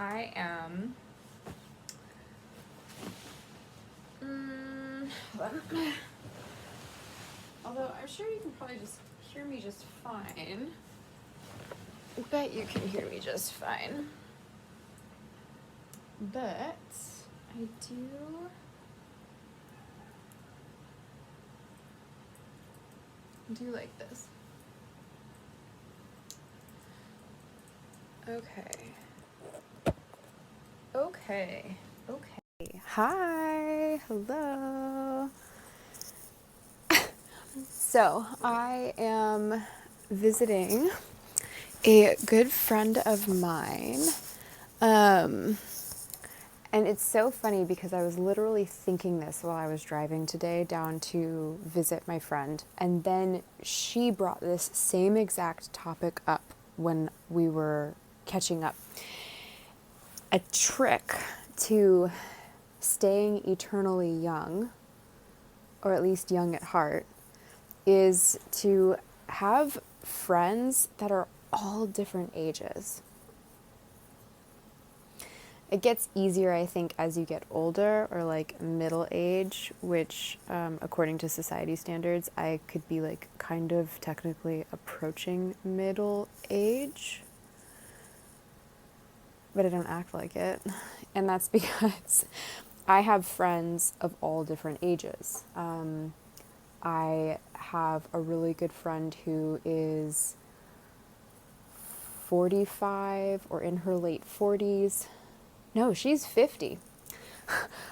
I am although I'm sure you can probably just hear me just fine. I bet you can hear me just fine. But I do like this. Okay. Hi. Hello. So, I am visiting a good friend of mine. And it's so funny because I was literally thinking this while I was driving today down to visit my friend. And then she brought this same exact topic up when we were catching up. A trick to staying eternally young, or at least young at heart, is to have friends that are all different ages. It gets easier, I think, as you get older or like middle age, which according to society standards, I could be like kind of technically approaching middle age, but I don't act like it. And that's because I have friends of all different ages. I have a really good friend who is 45 or in her late 40s. No, she's 50.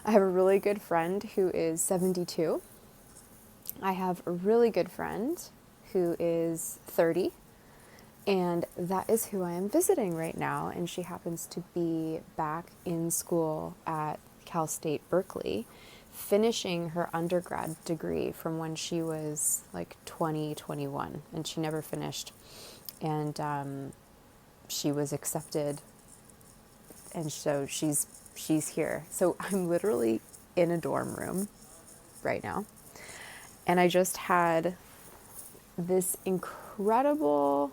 I have a really good friend who is 72. I have a really good friend who is 30. And that is who I am visiting right now. And she happens to be back in school at Cal State Berkeley, finishing her undergrad degree from when she was like 20, 21, and she never finished. And she was accepted, and so she's here. So I'm literally in a dorm room right now, and I just had this incredible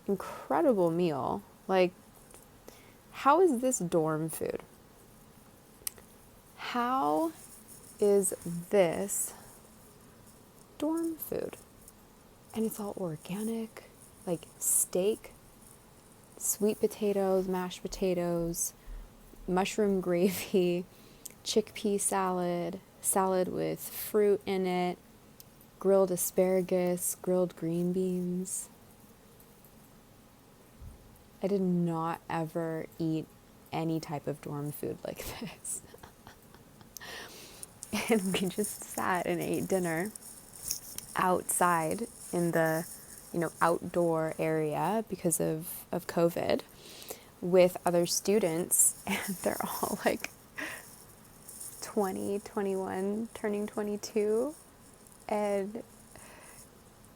meal. Like, how is this dorm food? How is this dorm food? And it's all organic, like steak, sweet potatoes, mashed potatoes, mushroom gravy, chickpea salad, salad with fruit in it, grilled asparagus, grilled green beans. I did not ever eat any type of dorm food like this. And we just sat and ate dinner outside in the, outdoor area because of COVID with other students, and they're all like 20, 21, turning 22, and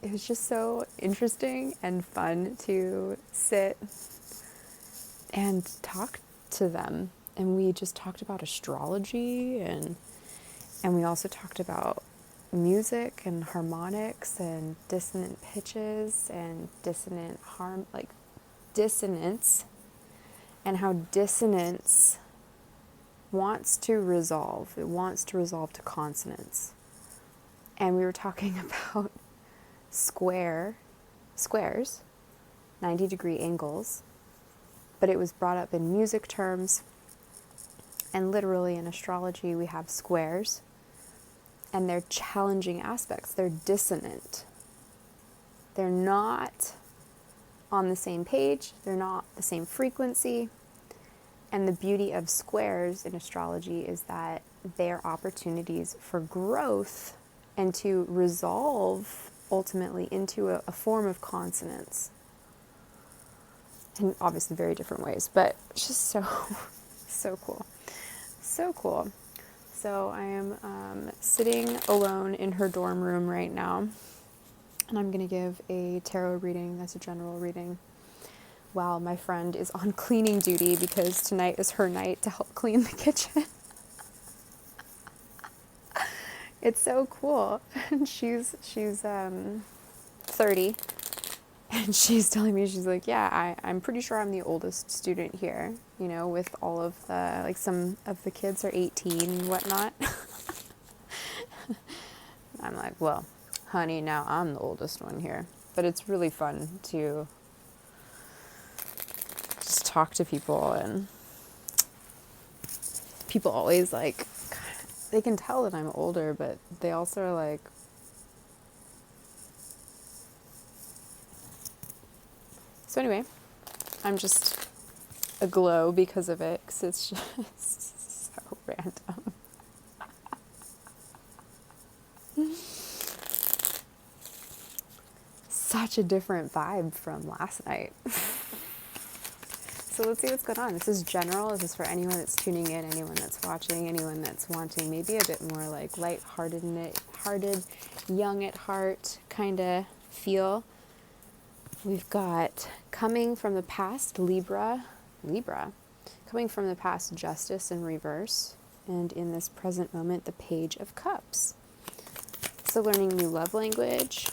it was just so interesting and fun to sit and talk to them. And we just talked about astrology, and we also talked about music and harmonics and dissonant pitches and dissonance, and how dissonance wants to resolve. It wants to resolve to consonance. And we were talking about squares, 90-degree angles, but it was brought up in music terms. And literally in astrology, we have squares, and they're challenging aspects. They're dissonant. They're not on the same page. They're not the same frequency. And the beauty of squares in astrology is that they're opportunities for growth and to resolve ultimately into a form of consonance. In obviously very different ways, but it's just so cool. So cool. So I am sitting alone in her dorm room right now, and I'm going to give a tarot reading. That's a general reading, while my friend is on cleaning duty because tonight is her night to help clean the kitchen. It's so cool. And she's 30, And she's telling me, she's like, yeah, I'm pretty sure I'm the oldest student here, with all of the, like, some of the kids are 18 and whatnot. I'm like, well, honey, now I'm the oldest one here. But it's really fun to just talk to people, and people always, like, they can tell that I'm older, but they also are like, so anyway, I'm just aglow because of it, because it's just so random. Such a different vibe from last night. So let's see what's going on. This is general. This is for anyone that's tuning in, anyone that's watching, anyone that's wanting maybe a bit more like light-hearted, young at heart kind of feel. We've got coming from the past, Libra, coming from the past, Justice in reverse, and in this present moment, the Page of Cups. So learning new love language,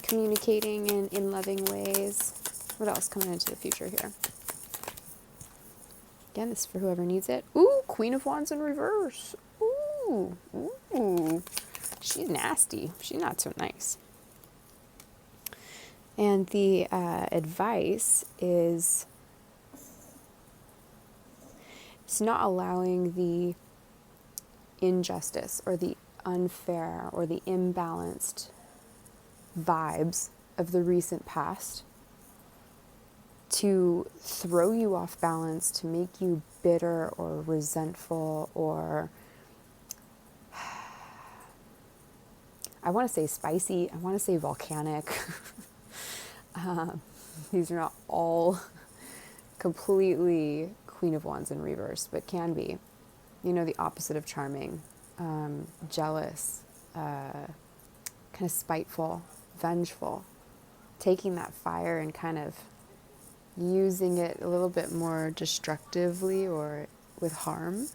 communicating in loving ways. What else coming into the future here? Again, this is for whoever needs it. Ooh, Queen of Wands in reverse. Ooh. She's nasty. She's not so nice. And the advice is it's not allowing the injustice or the unfair or the imbalanced vibes of the recent past to throw you off balance, to make you bitter or resentful or I want to say spicy, I want to say volcanic. These are not all completely Queen of Wands in reverse, but can be, the opposite of charming, jealous, kind of spiteful, vengeful, taking that fire and kind of using it a little bit more destructively or with harm.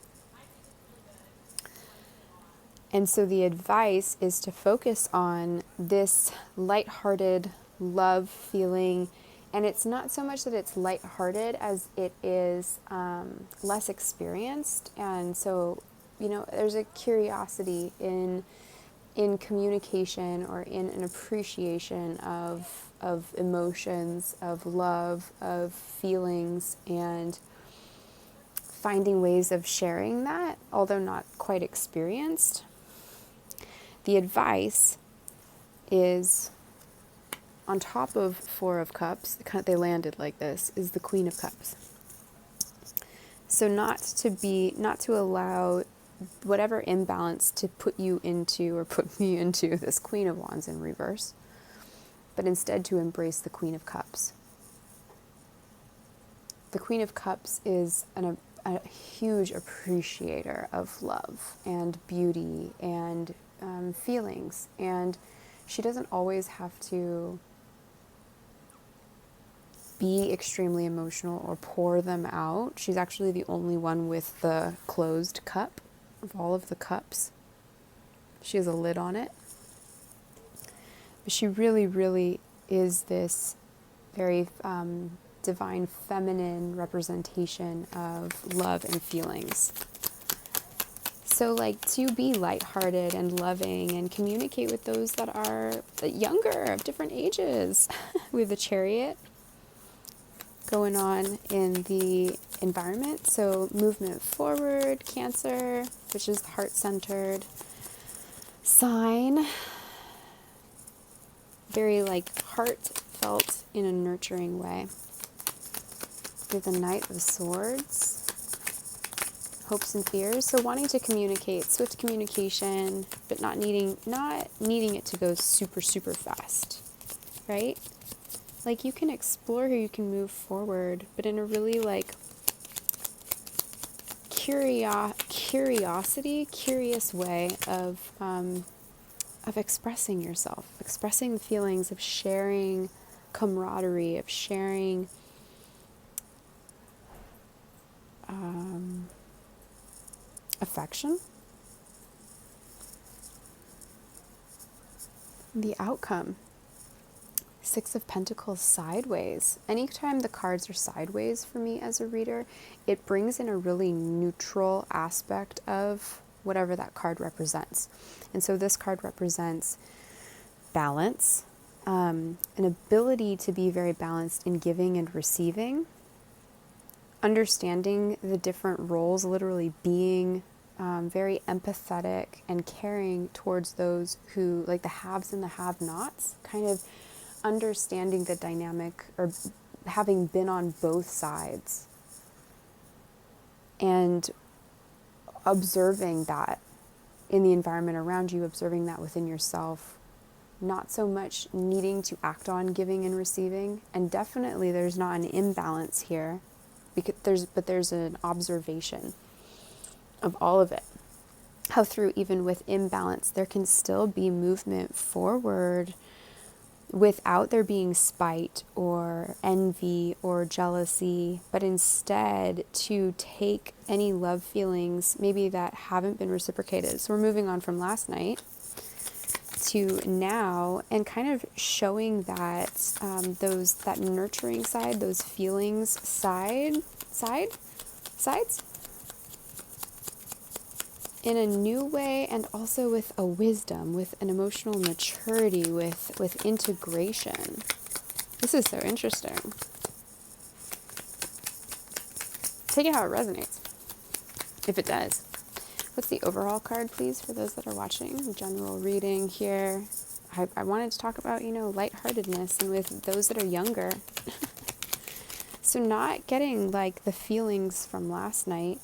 And so the advice is to focus on this lighthearted love feeling. And it's not so much that it's lighthearted as it is less experienced. And so, there's a curiosity in communication or in an appreciation of emotions, of love, of feelings, and finding ways of sharing that, although not quite experienced. The advice is on top of Four of Cups, they landed like this, is the Queen of Cups. So not to allow whatever imbalance to put you into or put me into this Queen of Wands in reverse, but instead to embrace the Queen of Cups. The Queen of Cups is a huge appreciator of love and beauty and feelings, and she doesn't always have to be extremely emotional or pour them out. She's actually the only one with the closed cup of all of the cups. She has a lid on it. But she really, really is this very divine feminine representation of love and feelings. So to be lighthearted and loving and communicate with those that are younger, of different ages. We have the Chariot going on in the environment. So movement forward, Cancer, which is the heart-centered sign. Very heartfelt in a nurturing way. We have the Knight of Swords. Hopes and fears. So wanting to communicate, swift communication, but not needing it to go super, super fast. Right? You can explore here, you can move forward, but in a really curious way of expressing yourself, expressing the feelings, of sharing camaraderie, of sharing affection. The outcome. Six of Pentacles sideways. Anytime the cards are sideways for me as a reader, it brings in a really neutral aspect of whatever that card represents. And so this card represents balance, an ability to be very balanced in giving and receiving, understanding the different roles, literally being very empathetic and caring towards those who, like the haves and the have-nots, kind of understanding the dynamic, or having been on both sides and observing that in the environment around you, observing that within yourself, not so much needing to act on giving and receiving. And definitely there's not an imbalance here, because there's an observation of all of it. How through even with imbalance, there can still be movement forward without there being spite or envy or jealousy, but instead to take any love feelings maybe that haven't been reciprocated. So we're moving on from last night to now, and kind of showing that that nurturing side, those feelings sides in a new way, and also with a wisdom, with an emotional maturity, with integration. This is so interesting. Take it how it resonates, if it does. What's the overall card, please, for those that are watching? General reading here. I wanted to talk about, lightheartedness, and with those that are younger. So not getting like the feelings from last night,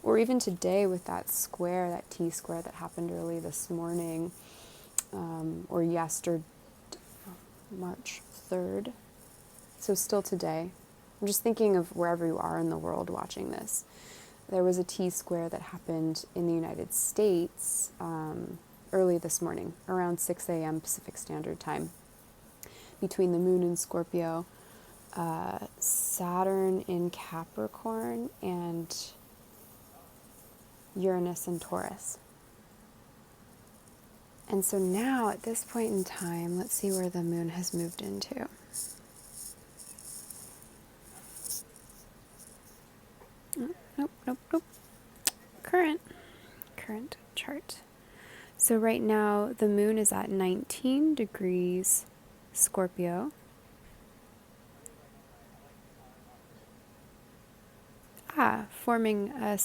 or even today with that square, that T square that happened early this morning, or yesterday, March 3rd. So still today. I'm just thinking of wherever you are in the world watching this. There was a T square that happened in the United States early this morning, around 6 a.m. Pacific Standard Time, between the moon in Scorpio, Saturn in Capricorn, and Uranus in Taurus. And so now at this point in time, let's see where the moon has moved into. Nope. Current chart. So right now the moon is at 19 degrees Scorpio. Forming a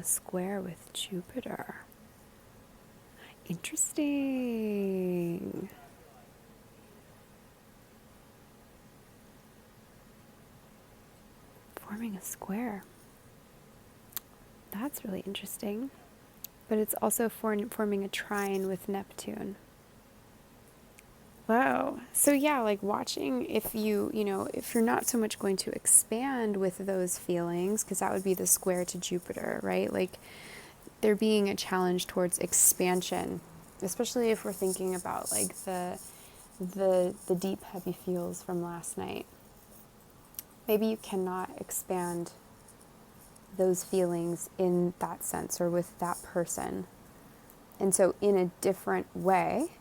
square with Jupiter. Interesting. Forming a square. That's really interesting. But it's also forming a trine with Neptune. Wow. So yeah, like watching, if if you're not so much going to expand with those feelings, because that would be the square to Jupiter, right? Like there being a challenge towards expansion, especially if we're thinking about like the deep heavy feels from last night. Maybe you cannot expand those feelings in that sense or with that person. And so in a different way,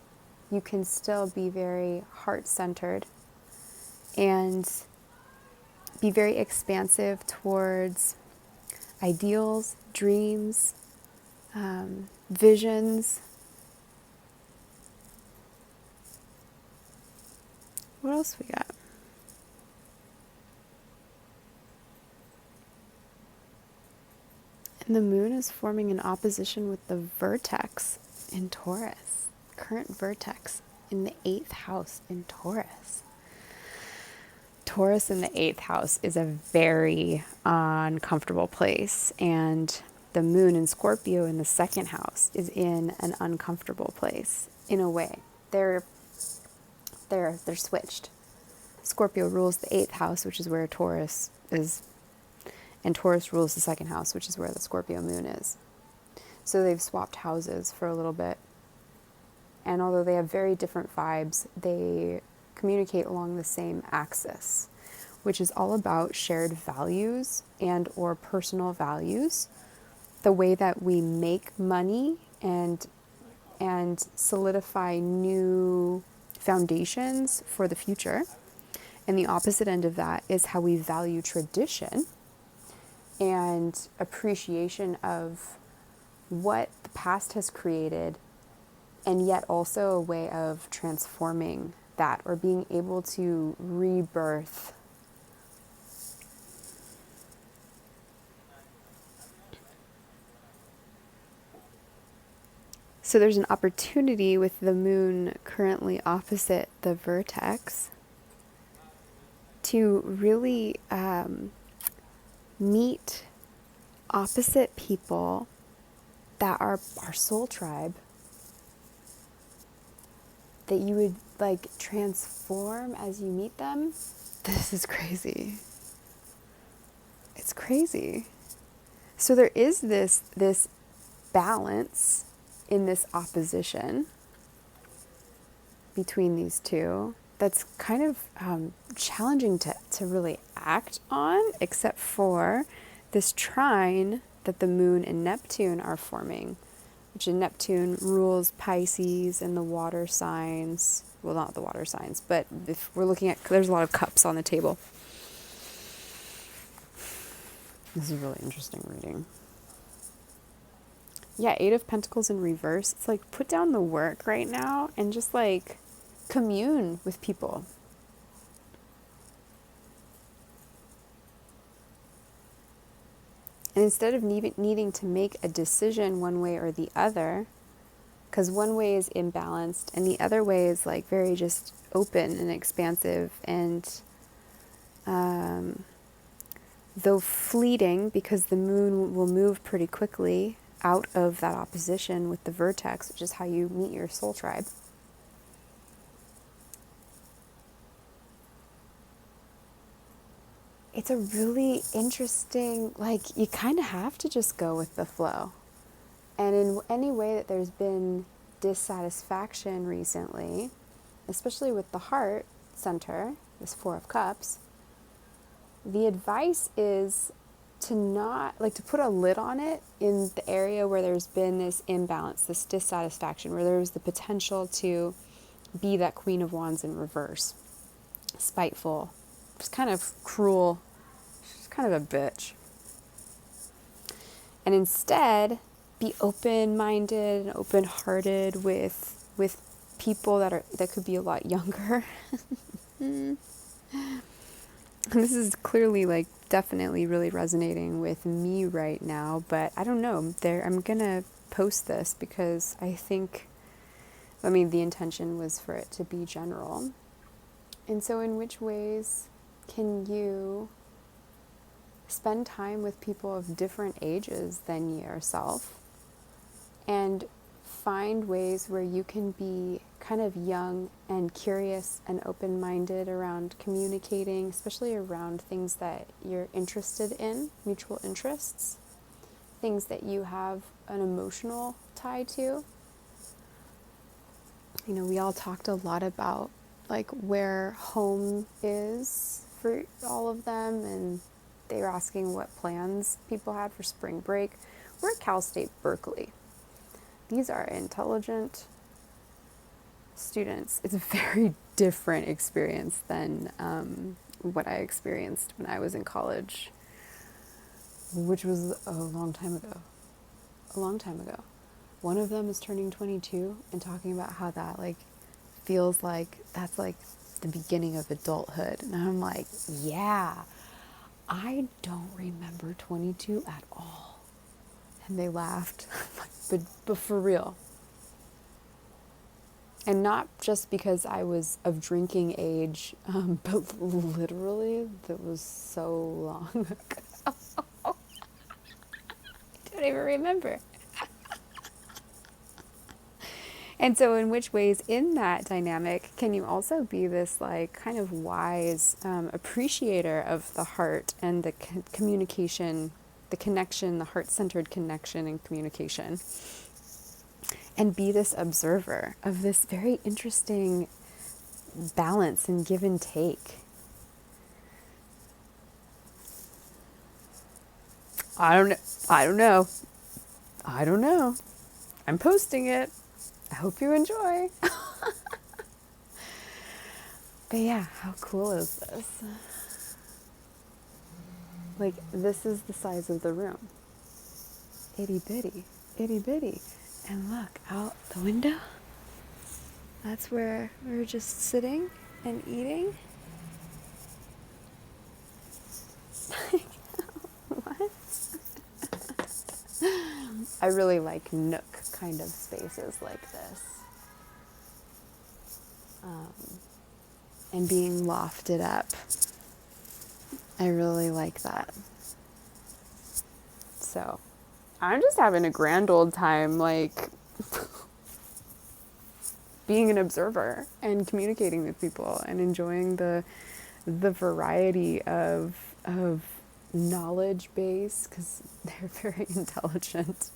you can still be very heart-centered and be very expansive towards ideals, dreams, visions. What else we got? And the moon is forming an opposition with the vertex in Taurus. Current vertex in the 8th house in Taurus. Taurus in the 8th house is a very uncomfortable place, and the moon in Scorpio in the 2nd house is in an uncomfortable place in a way. They're switched. Scorpio rules the 8th house, which is where Taurus is, and Taurus rules the 2nd house, which is where the Scorpio moon is. So they've swapped houses for a little bit. And although they have very different vibes, they communicate along the same axis, which is all about shared values and or personal values, the way that we make money and solidify new foundations for the future. And the opposite end of that is how we value tradition and appreciation of what the past has created, and yet also a way of transforming that, or being able to rebirth. So there's an opportunity with the moon currently opposite the vertex to really meet opposite people that are our soul tribe, that you would like transform as you meet them. This is crazy. It's crazy. So there is this balance in this opposition between these two that's kind of challenging to really act on, except for this trine that the moon and Neptune are forming, which in Neptune rules Pisces and the water signs. Well, not the water signs, but if we're looking at, there's a lot of cups on the table. This is really interesting reading. Yeah, 8 of Pentacles in reverse. It's like, put down the work right now and just like commune with people. And instead of needing to make a decision one way or the other, because one way is imbalanced and the other way is like very just open and expansive, and though fleeting, because the moon will move pretty quickly out of that opposition with the vertex, which is how you meet your soul tribe. It's a really interesting, like, you kind of have to just go with the flow. And in any way that there's been dissatisfaction recently, especially with the heart center, this 4 of Cups, the advice is to not, like, to put a lid on it in the area where there's been this imbalance, this dissatisfaction, where there's the potential to be that Queen of Wands in reverse. Spiteful, just kind of cruel, just kind of a bitch. And instead, be open-minded and open-hearted with people that could be a lot younger. And this is clearly, like, definitely really resonating with me right now, but I don't know. I'm gonna post this because I think, the intention was for it to be general. And so in which ways can you spend time with people of different ages than yourself and find ways where you can be kind of young and curious and open-minded around communicating, especially around things that you're interested in, mutual interests, things that you have an emotional tie to. We all talked a lot about like where home is for all of them, and they were asking what plans people had for spring break. We're at Cal State Berkeley. These are intelligent students. It's a very different experience than what I experienced when I was in college, which was a long time ago. One of them is turning 22 and talking about how that like feels like that's like the beginning of adulthood. And I'm like, yeah, I don't remember 22 at all. And they laughed, but for real. And not just because I was of drinking age, but literally, that was so long ago. I don't even remember. And so in which ways in that dynamic can you also be this like kind of wise appreciator of the heart and the communication, the connection, the heart-centered connection and communication, and be this observer of this very interesting balance and give and take. I don't know. I'm posting it. I hope you enjoy. But yeah, how cool is this? Like, this is the size of the room. Itty bitty, itty bitty. And look, out the window. That's where we were just sitting and eating. What? I really like nook kind of spaces like this. And being lofted up. I really like that. So, I'm just having a grand old time, like, being an observer and communicating with people and enjoying the variety of knowledge base, because they're very intelligent,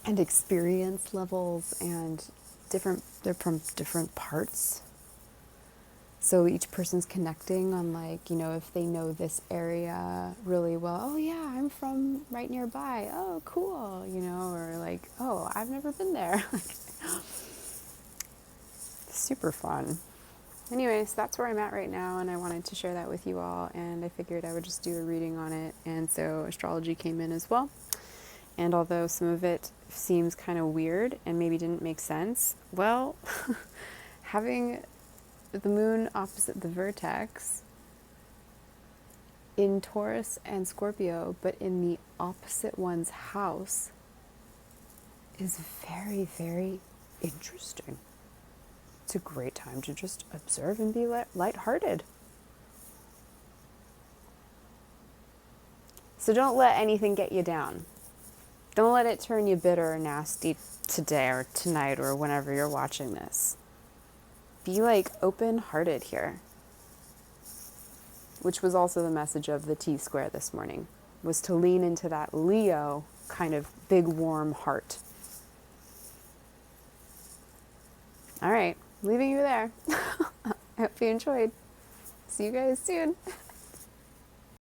and experience levels, and they're from different parts. So each person's connecting on, like, if they know this area really well. Oh yeah, I'm from right nearby. Oh, cool. Or like, oh, I've never been there. Super fun. Anyways, that's where I'm at right now, and I wanted to share that with you all, and I figured I would just do a reading on it. And so astrology came in as well. And although some of it seems kind of weird and maybe didn't make sense, well, having the moon opposite the vertex in Taurus and Scorpio, but in the opposite one's house, is very, very interesting. It's a great time to just observe and be lighthearted. So don't let anything get you down. Don't let it turn you bitter or nasty today or tonight or whenever you're watching this. Be like open-hearted here. Which was also the message of the T-square this morning, was to lean into that Leo kind of big warm heart. All right, leaving you there. I hope you enjoyed. See you guys soon.